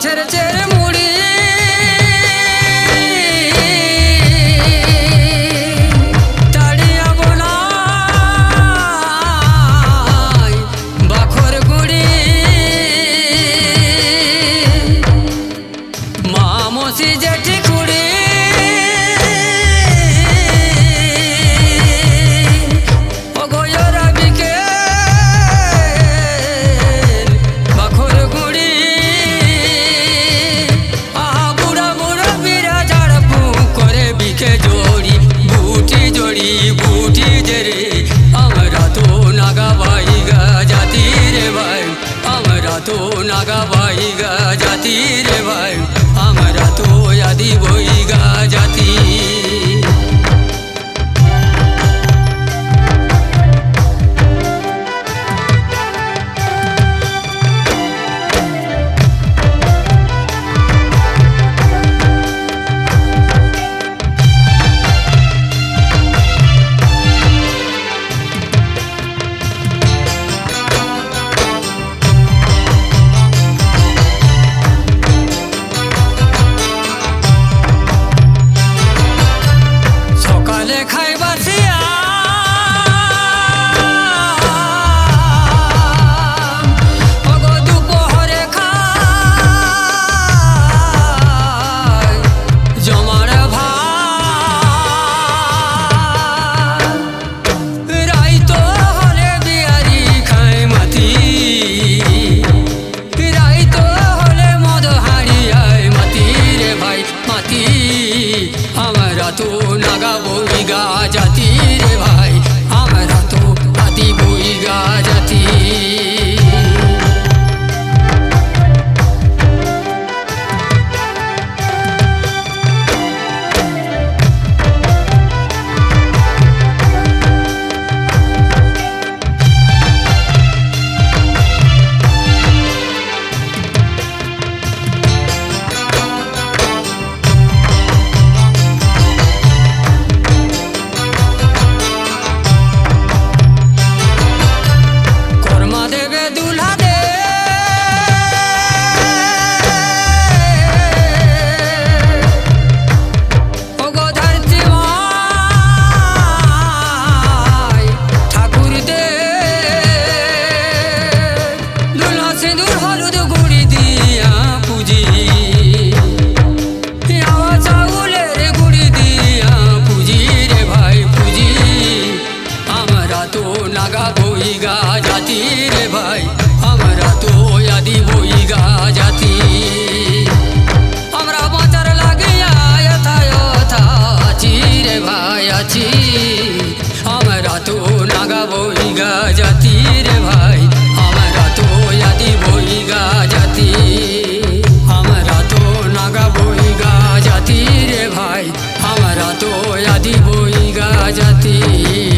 মাছের চের মুড়ি তাড়িয়া বোনাই বাখর গুড়ি মামসি জেঠি কুড়ি तो नागा बाईगा जाती रे भाई हमरा तो यादी बोईगा जाती हमरा तो नागा बोईगा जाती रे भाई हमरा तो आदि बोईगा जाती नागा बोईगा जाती रे भाई हमरा तो यादी बोईगा जाती हमरा बाँचर लागिया यथा यथा आची रे भाई आची हमरा तो नागा बोईगा जाती रे भाई हमरा तो यादी बोईगा जाती हमरा तो नागा बोईगा जाती रे भाई हमरा तो यादी बोईगा जाती।